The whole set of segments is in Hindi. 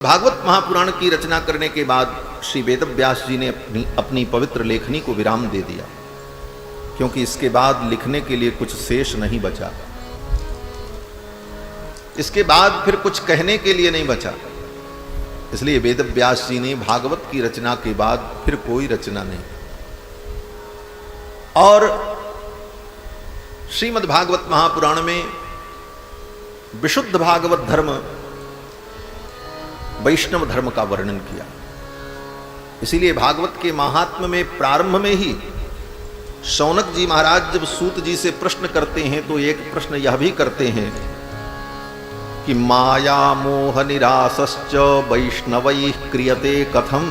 भागवत महापुराण की रचना करने के बाद श्री वेदव्यास जी ने अपनी पवित्र लेखनी को विराम दे दिया, क्योंकि इसके बाद लिखने के लिए कुछ शेष नहीं बचा। इसके बाद फिर कुछ कहने के लिए नहीं बचा। इसलिए वेदव्यास जी ने भागवत की रचना के बाद फिर कोई रचना नहीं। और श्रीमद् भागवत महापुराण में विशुद्ध भागवत धर्म, वैष्णव धर्म का वर्णन किया। इसीलिए भागवत के महात्म्य में प्रारंभ में ही शौनक जी महाराज जब सूत जी से प्रश्न करते हैं तो एक प्रश्न यह भी करते हैं कि माया मोह निरासश्च वैष्णवैः क्रियते कथम।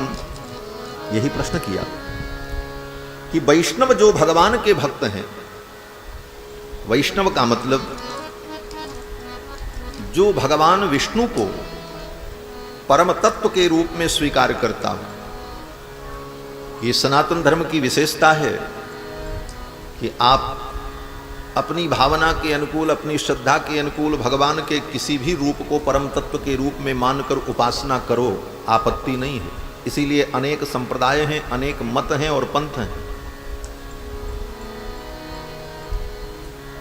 यही प्रश्न किया कि वैष्णव जो भगवान के भक्त हैं, वैष्णव का मतलब जो भगवान विष्णु को परम तत्व के रूप में स्वीकार करता हो। ये सनातन धर्म की विशेषता है कि आप अपनी भावना के अनुकूल, अपनी श्रद्धा के अनुकूल भगवान के किसी भी रूप को परम तत्व के रूप में मानकर उपासना करो, आपत्ति नहीं है। इसीलिए अनेक संप्रदाय हैं, अनेक मत हैं और पंथ हैं,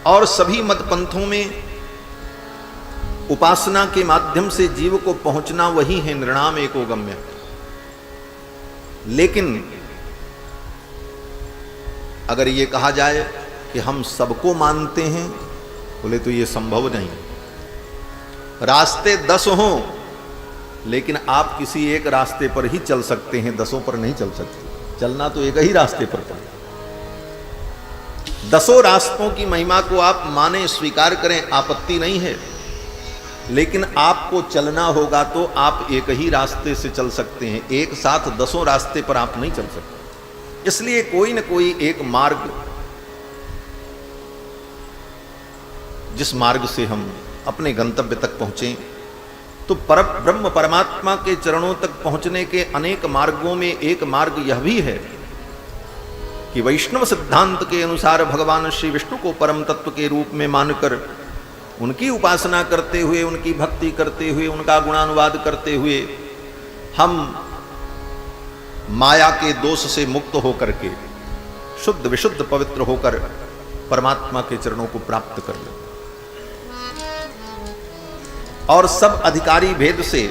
और सभी मत पंथों में उपासना के माध्यम से जीव को पहुंचना वही है नृणाम एको गम्य। लेकिन अगर ये कहा जाए कि हम सबको मानते हैं, बोले तो ये संभव नहीं। रास्ते 10 हों, लेकिन आप किसी एक रास्ते पर ही चल सकते हैं, 10 पर नहीं चल सकते। चलना तो एक ही रास्ते पर पड़ेगा। 10 रास्तों की महिमा को आप माने, स्वीकार करें, आपत्ति नहीं है। लेकिन आपको चलना होगा तो आप एक ही रास्ते से चल सकते हैं, एक साथ 10 रास्ते पर आप नहीं चल सकते। इसलिए कोई न कोई एक मार्ग, जिस मार्ग से हम अपने गंतव्य तक पहुंचें, तो ब्रह्म परमात्मा के चरणों तक पहुंचने के अनेक मार्गों में एक मार्ग यह भी है कि वैष्णव सिद्धांत के अनुसार भगवान श्री विष्णु को परम तत्व के रूप में मानकर उनकी उपासना करते हुए, उनकी भक्ति करते हुए, उनका गुणानुवाद करते हुए हम माया के दोष से मुक्त होकर के शुद्ध विशुद्ध पवित्र होकर परमात्मा के चरणों को प्राप्त कर लें। और सब अधिकारी भेद से